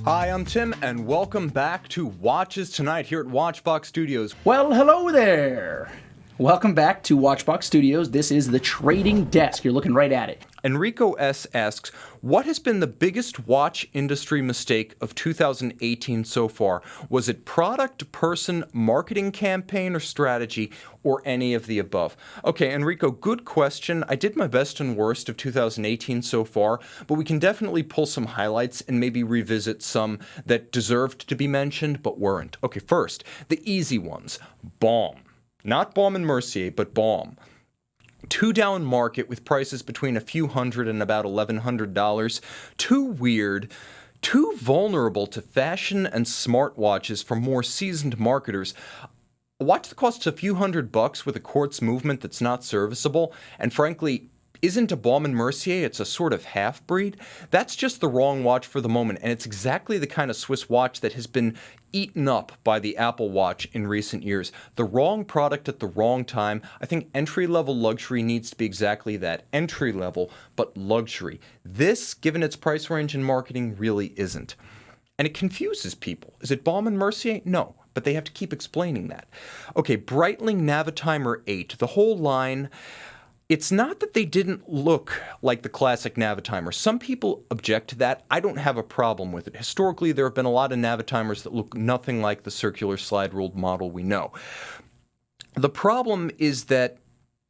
Hi, I'm Tim, and welcome back to Watches Tonight here at Watchbox Studios. Well, hello there. Welcome back to Watchbox Studios. This is the trading desk. You're looking right at it. Enrico S. asks, what has been the biggest watch industry mistake of 2018 so far? Was it product, person, marketing campaign, or strategy, or any of the above? Okay, Enrico, good question. I did my best and worst of 2018 so far, but we can definitely pull some highlights and maybe revisit some that deserved to be mentioned but weren't. Okay, first, the easy ones. Baume. Not Baume Mercier, but Baume. Too down market with prices between a few hundred and about $1,100. Too weird. Too vulnerable to fashion and smartwatches for more seasoned marketers. A watch that costs a few $100 with a quartz movement that's not serviceable, and frankly, isn't a Baume Mercier, it's a sort of half-breed. That's just the wrong watch for the moment, and it's exactly the kind of Swiss watch that has been eaten up by the Apple Watch in recent years. The wrong product at the wrong time. I think entry-level luxury needs to be exactly that, entry-level, but luxury. This, given its price range and marketing, really isn't. And it confuses people. Is it Baume Mercier? No, but they have to keep explaining that. Okay, Breitling Navitimer 8, the whole line. It's not that they didn't look like the classic Navitimer. Some people object to that. I don't have a problem with it. Historically, there have been a lot of Navitimers that look nothing like the circular slide-ruled model we know. The problem is that,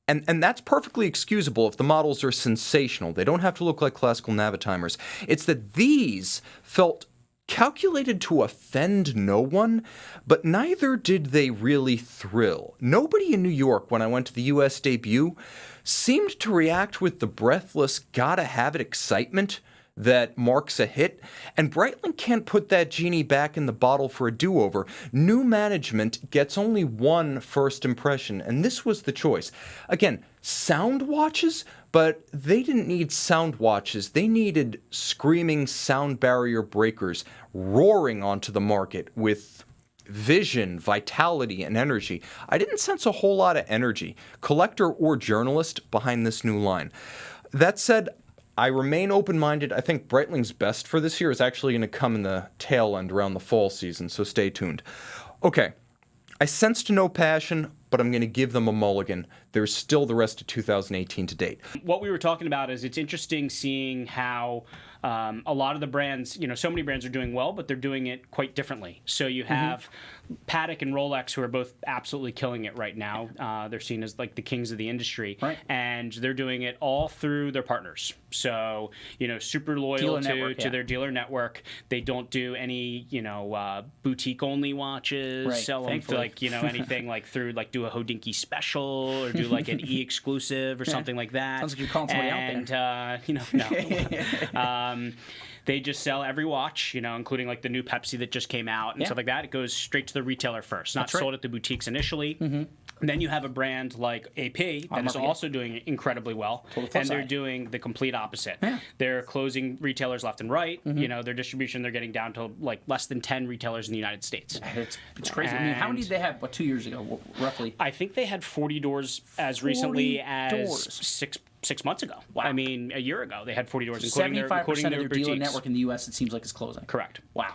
and that's perfectly excusable if the models are sensational. They don't have to look like classical Navitimers. It's that these felt calculated to offend no one, but neither did they really thrill. Nobody in New York, when I went to the US debut, seemed to react with the breathless, gotta-have-it excitement that marks a hit, and Breitling can't put that genie back in the bottle for a do-over. New management gets only one first impression, and this was the choice. Again, sound watches, but they didn't need sound watches. They needed screaming sound barrier breakers roaring onto the market with vision, vitality, and energy. I didn't sense a whole lot of energy, collector or journalist, behind this new line. That said, I remain open-minded. I think Breitling's best for this year is actually going to come in the tail end around the fall season, so stay tuned. Okay, I sensed no passion, but I'm going to give them a mulligan. There's still the rest of 2018 to date. What we were talking about is it's interesting seeing how a lot of the brands, so many brands are doing well, but they're doing it quite differently. So you have Patek and Rolex, who are both absolutely killing it right now. They're seen as like the kings of the industry, right? And they're doing it all through their partners. So, super loyal to their dealer network. They don't do any, boutique-only watches, right. Sell them for anything like through do a Hodinkee special or do like an e-exclusive or something like that. Sounds like you're calling somebody out there. No. They just sell every watch, including like the new Pepsi that just came out and stuff like that. It goes straight to the retailer first, not sold at the boutiques initially. And then you have a brand like AP that is also doing incredibly well, and they're doing the complete opposite. Yeah. They're closing retailers left and right. Their distribution, they're getting down to like less than 10 retailers in the United States. It's crazy. I mean, how many did they have? 2 years ago, roughly? I think they had 40 doors as recently as six months ago. Wow. I mean, a year ago, they had 40 doors, including their boutiques. 75% of their dealer network in the U.S., it seems like, is closing. Correct. Wow.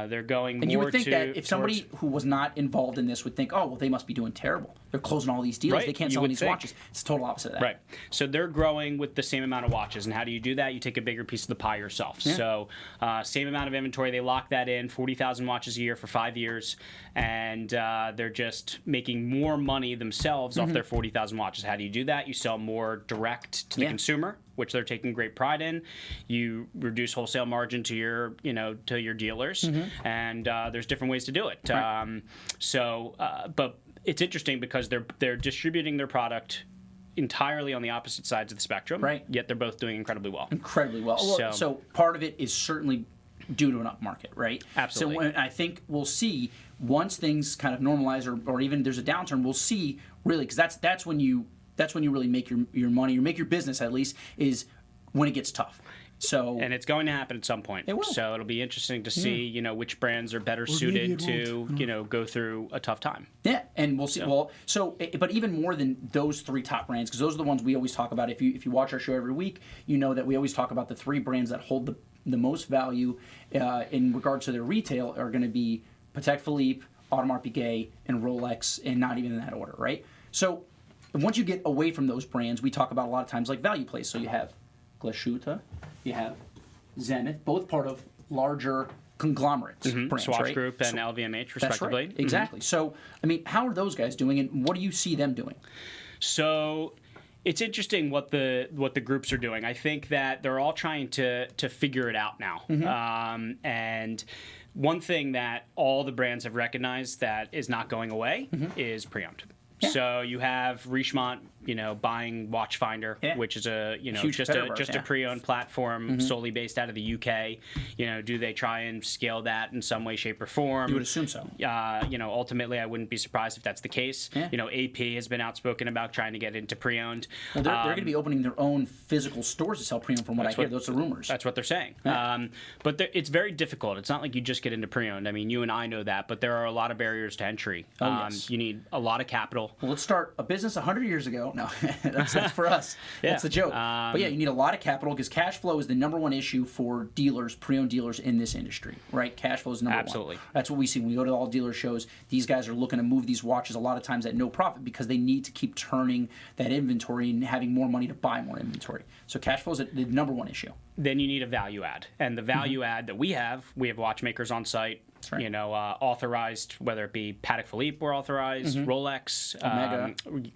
They're going more and you would think that if somebody who was not involved in this would think, oh, well, they must be doing terrible. They're closing all these deals. Right. They can't sell these watches. It's the total opposite of that. Right. So they're growing with the same amount of watches. And how do you do that? You take a bigger piece of the pie yourself. Yeah. So same amount of inventory. They lock that in, 40,000 watches a year for 5 years. And they're just making more money themselves off their 40,000 watches. How do you do that? You sell more direct to the consumer, which they're taking great pride in. You reduce wholesale margin to your, to your dealers, and there's different ways to do it. Right. But it's interesting because they're distributing their product entirely on the opposite sides of the spectrum. Right. Yet they're both doing incredibly well. Incredibly well. So part of it is certainly due to an upmarket, right? Absolutely. So I think we'll see once things kind of normalize, or even there's a downturn, we'll see really, because that's when you really make your money, or make your business at least, is when it gets tough. And it's going to happen at some point. It will. So it'll be interesting to see, which brands are better suited to, go through a tough time. Yeah, and we'll see. But even more than those three top brands, because those are the ones we always talk about. If you watch our show every week, you know that we always talk about the three brands that hold the most value in regards to their retail are going to be Patek Philippe, Audemars Piguet, and Rolex, and not even in that order, right? So once you get away from those brands, we talk about a lot of times like value plays. So you have Glashütte, you have Zenith, both part of larger conglomerates, brands, Swatch right? Group and LVMH, respectively. That's right. Exactly. So, I mean, how are those guys doing, and what do you see them doing? So it's interesting what the groups are doing. I think that they're all trying to figure it out now. And one thing that all the brands have recognized that is not going away is pre-owned. Yeah. So you have Richemont, buying Watchfinder, which is a a pre-owned platform solely based out of the UK. Do they try and scale that in some way, shape, or form? You would assume so. Ultimately, I wouldn't be surprised if that's the case. Yeah. AP has been outspoken about trying to get into pre-owned. Well, they're going to be opening their own physical stores to sell pre-owned, from what I hear. Those are rumors. That's what they're saying. Yeah. But it's very difficult. It's not like you just get into pre-owned. I mean, you and I know that, but there are a lot of barriers to entry. Yes. You need a lot of capital. Well, let's start a business 100 years ago. No, that's for us. That's the joke. But yeah, you need a lot of capital because cash flow is the number one issue for dealers, pre-owned dealers in this industry, right? Cash flow is number Absolutely. one. That's what we see when we go to all dealer shows. These guys are looking to move these watches a lot of times at no profit because they need to keep turning that inventory and having more money to buy more inventory. So cash flow is the number one issue. Then you need a value add. And the value add that we have watchmakers on site. Right. Authorized, whether it be Patek Philippe were authorized, Rolex, Omega.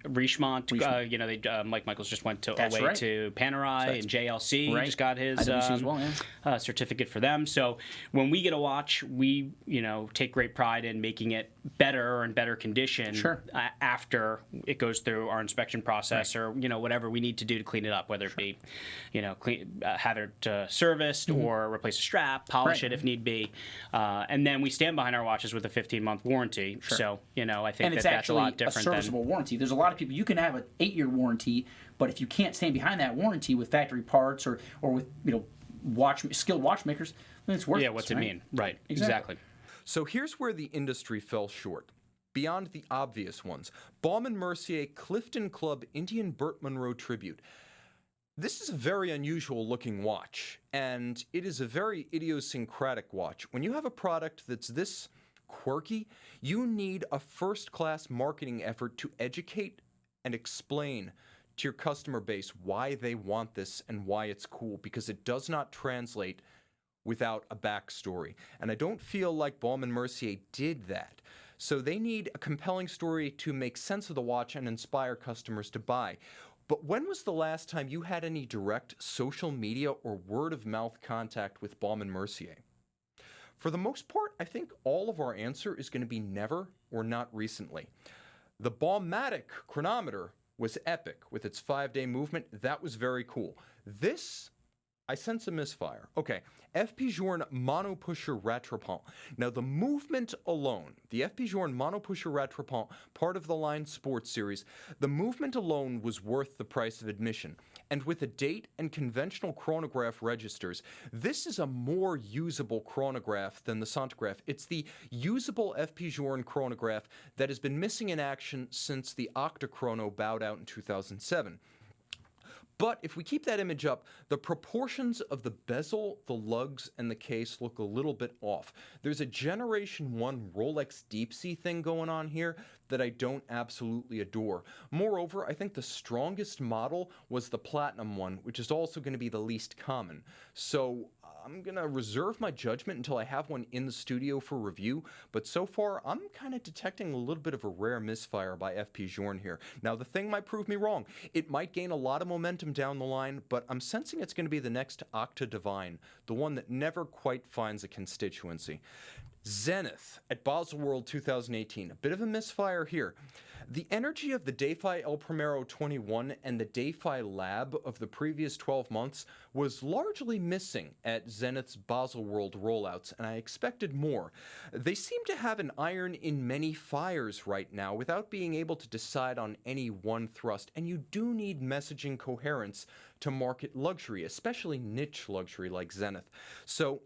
Richemont. Mike Michaels just went away to Panerai and JLC. Right. He just got his IWC as well, certificate for them. So when we get a watch, we take great pride in making it better and better condition after it goes through our inspection process or whatever we need to do to clean it up, whether it be have it serviced or replace a strap, polish it if need be, and then we stand behind our watches with a 15-month warranty. So, I think that's a lot different. And it's actually a serviceable warranty. There's a lot of people, you can have an 8-year warranty, but if you can't stand behind that warranty with factory parts or with, skilled watchmakers, then it's worth it. Yeah, what's it mean? Right, exactly. So here's where the industry fell short. Beyond the obvious ones, Baume Mercier Clifton Club Indian Burt Munro Tribute. This is a very unusual looking watch, and it is a very idiosyncratic watch. When you have a product that's this quirky, you need a first-class marketing effort to educate and explain to your customer base why they want this and why it's cool, because it does not translate without a backstory. And I don't feel like Baume Mercier did that. So they need a compelling story to make sense of the watch and inspire customers to buy. But when was the last time you had any direct social media or word-of-mouth contact with Baume Mercier? For the most part, I think all of our answer is going to be never or not recently. The Baumatic chronometer was epic with its 5-day movement. That was very cool. This, I sense a misfire. Okay, FP Journe Monopusher Rattrapant. Now, the movement alone, the FP Journe Monopusher Rattrapant, part of the line Sports Series, the movement alone was worth the price of admission. And with a date and conventional chronograph registers, this is a more usable chronograph than the Sontograph. It's the usable FP Journe chronograph that has been missing in action since the Octachrono bowed out in 2007. But if we keep that image up, the proportions of the bezel, the lugs, and the case look a little bit off. There's a Generation 1 Rolex Deep Sea thing going on here that I don't absolutely adore. Moreover, I think the strongest model was the Platinum one, which is also going to be the least common. So I'm going to reserve my judgment until I have one in the studio for review, but so far I'm kind of detecting a little bit of a rare misfire by FP Journe here. Now, the thing might prove me wrong. It might gain a lot of momentum down the line, but I'm sensing it's going to be the next Octa Divine, the one that never quite finds a constituency. Zenith at Basel World 2018. A bit of a misfire here. The energy of the Dayfi El Primero 21 and the Dayfi Lab of the previous 12 months was largely missing at Zenith's Basel World rollouts, and I expected more. They seem to have an iron in many fires right now without being able to decide on any one thrust, and you do need messaging coherence to market luxury, especially niche luxury like Zenith. So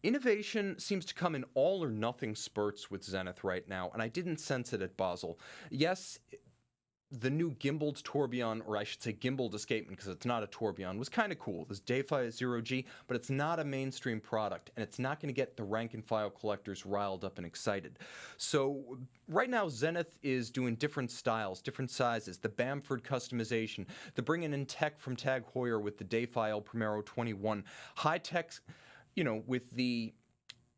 innovation seems to come in all or nothing spurts with Zenith right now, and I didn't sense it at Basel. Yes, the new gimbaled tourbillon, or I should say gimbaled escapement, because it's not a tourbillon, was kind of cool. This Dayfi 0G, but it's not a mainstream product, and it's not going to get the rank and file collectors riled up and excited. So right now, Zenith is doing different styles, different sizes, the Bamford customization, the bringing in tech from Tag Heuer with the Dayfi El Primero 21, high tech, with the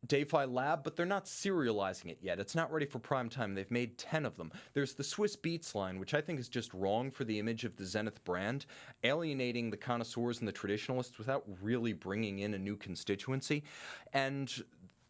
Dayfi Lab, but they're not serializing it yet. It's not ready for prime time. They've made 10 of them. There's the Swiss Beats line, which I think is just wrong for the image of the Zenith brand, alienating the connoisseurs and the traditionalists without really bringing in a new constituency. And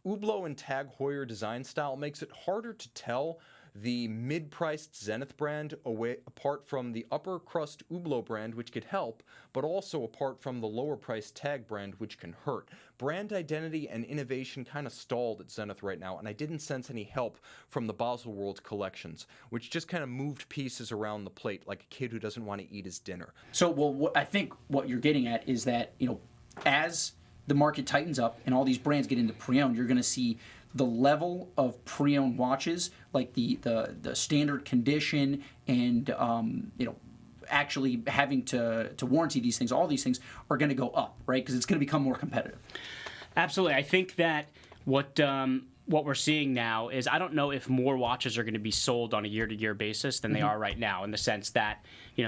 Hublot and Tag Heuer design style makes it harder to tell the mid-priced Zenith brand apart from the upper-crust Hublot brand, which could help, but also apart from the lower-priced Tag brand, which can hurt. Brand identity and innovation kind of stalled at Zenith right now, and I didn't sense any help from the Baselworld collections, which just kind of moved pieces around the plate like a kid who doesn't want to eat his dinner. So, well, I think what you're getting at is that, as the market tightens up and all these brands get into pre-owned, you're going to see the level of pre-owned watches, like the standard condition and actually having to warranty these things, all these things are going to go up, right? Because it's going to become more competitive. Absolutely. I think that what we're seeing now is, I don't know if more watches are going to be sold on a year-to-year basis than they are right now, in the sense that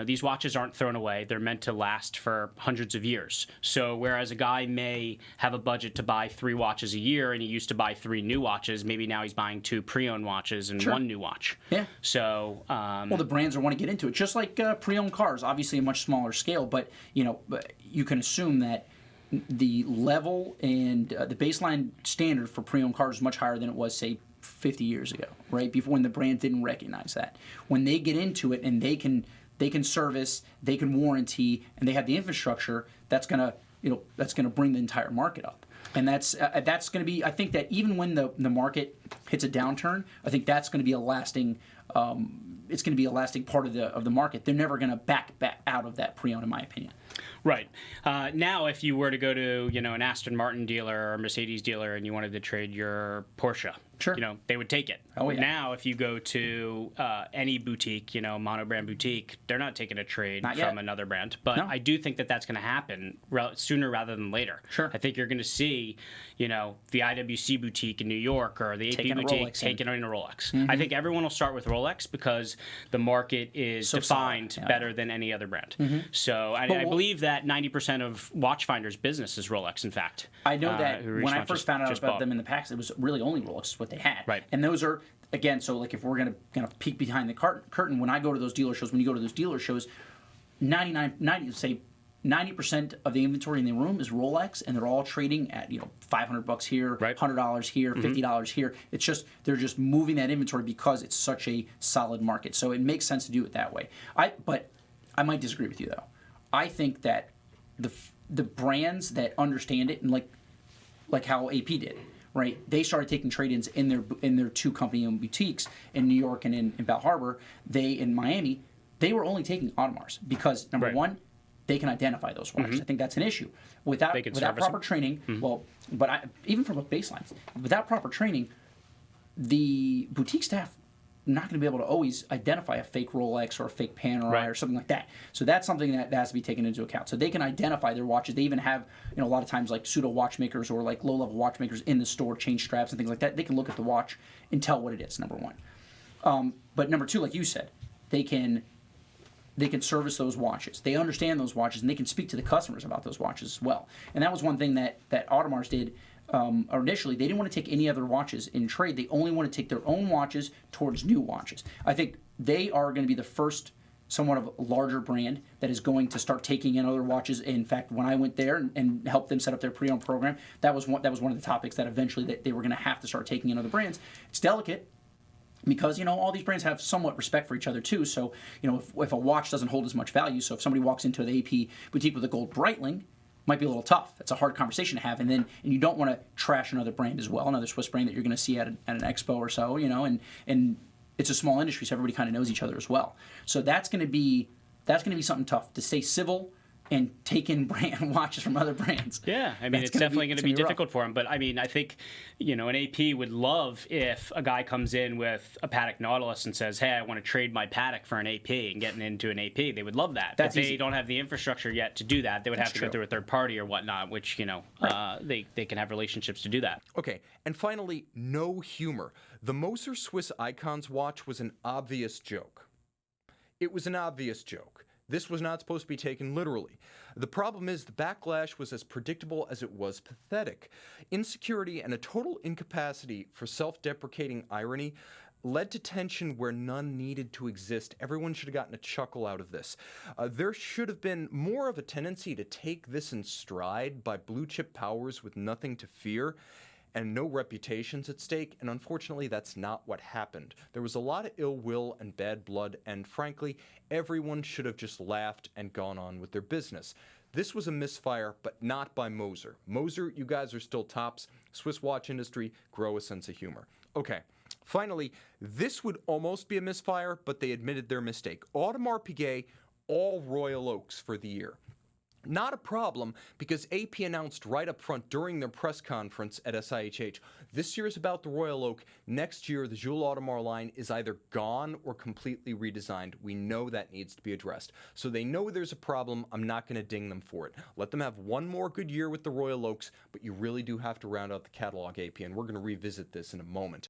these watches aren't thrown away. They're meant to last for hundreds of years. So whereas a guy may have a budget to buy 3 watches a year and he used to buy 3 new watches, maybe now he's buying 2 pre-owned watches and 1 new watch. Yeah. So well, the brands want to get into it, just like pre-owned cars, obviously a much smaller scale, but you can assume that the level and the baseline standard for pre-owned cars is much higher than it was, say, 50 years ago, right? Before, when the brand didn't recognize that. When they get into it and they can service, they can warranty, and they have the infrastructure, that's gonna bring the entire market up. And that's going to be, I think that even when the market hits a downturn, I think that's going to be a lasting. It's going to be a lasting part of the market. They're never going to back out of that pre-owned, in my opinion. Right. Now, if you were to go to an Aston Martin dealer or a Mercedes dealer and you wanted to trade your Porsche, sure, they would take it. Oh, yeah. Now, if you go to any boutique, monobrand boutique, they're not taking a trade from another brand. But No. I do think that that's going to happen sooner rather than later. Sure. I think you're going to see, the IWC boutique in New York or the AP boutique taking in a Rolex. Mm-hmm. I think everyone will start with Rolex because the market is defined better than any other brand. Mm-hmm. So I believe that 90% of Watchfinder's business is Rolex, in fact. I know that when I first found out about them in the packs, it was really only Rolex what they had. Right. And those are, again, so like if we're gonna peek behind the curtain, when I go to those dealer shows, 90% of the inventory in the room is Rolex, and they're all trading at $500 here, right, $100 here, $50 here. It's just they're just moving that inventory because it's such a solid market. So it makes sense to do it that way. But I might disagree with you though. I think that the brands that understand it, and like how AP did, right? They started taking trade-ins in their 2 company-owned boutiques in New York and in Bal Harbour. In Miami, they were only taking Audemars because number one, they can identify those watches. I think that's an issue. Without proper training, even from a baseline, without proper training, the boutique staff not going to be able to always identify a fake Rolex or a fake Panerai or something like that. So that's something that has to be taken into account. So they can identify their watches. They even have, a lot of times like pseudo watchmakers or like low-level watchmakers in the store, change straps and things like that. They can look at the watch and tell what it is, number one. But number 2, like you said, they can service those watches. They understand those watches, and they can speak to the customers about those watches as well. And that was one thing that Audemars did initially. They didn't want to take any other watches in trade. They only want to take their own watches towards new watches. I think they are going to be the first somewhat of a larger brand that is going to start taking in other watches. In fact, when I went there and helped them set up their pre-owned program, that was one of the topics that eventually they were going to have to start taking in other brands. It's delicate, because all these brands have somewhat respect for each other too. So if a watch doesn't hold as much value, so if somebody walks into the AP boutique with a gold Breitling, might be a little tough. It's a hard conversation to have, and you don't want to trash another brand as well, another Swiss brand that you're going to see at an expo or so, and it's a small industry, so everybody kind of knows each other as well. So that's going to be something tough to stay civil and take in brand watches from other brands. Yeah, I mean, That's it's definitely going to be rough. difficult for him. But I mean, I think, an AP would love if a guy comes in with a Patek Nautilus and says, "Hey, I want to trade my Patek for an AP," and getting into an AP. They would love that. That's but they easy. don't have the infrastructure yet to do that. They would have to go through a third party or whatnot, which they can have relationships to do that. Okay, and finally, no humor. The Moser Swiss Icons watch was an obvious joke. It was an obvious joke. This was not supposed to be taken literally. The problem is the backlash was as predictable as it was pathetic. Insecurity and a total incapacity for self-deprecating irony led to tension where none needed to exist. Everyone should have gotten a chuckle out of this. There should have been more of a tendency to take this in stride by blue-chip powers with nothing to fear and no reputations at stake, and unfortunately that's not what happened. There was a lot of ill will and bad blood, and frankly, everyone should have just laughed and gone on with their business. This was a misfire, but not by Moser. Moser, you guys are still tops. Swiss watch industry, grow a sense of humor. Okay, finally, this would almost be a misfire, but they admitted their mistake. Audemars Piguet, all Royal Oaks for the year. Not a problem, because AP announced right up front during their press conference at SIHH, this year is about the Royal Oak. Next year, the Jules Audemars line is either gone or completely redesigned. We know that needs to be addressed. So they know there's a problem. I'm not going to ding them for it. Let them have one more good year with the Royal Oaks, but you really do have to round out the catalog, AP, and we're going to revisit this in a moment.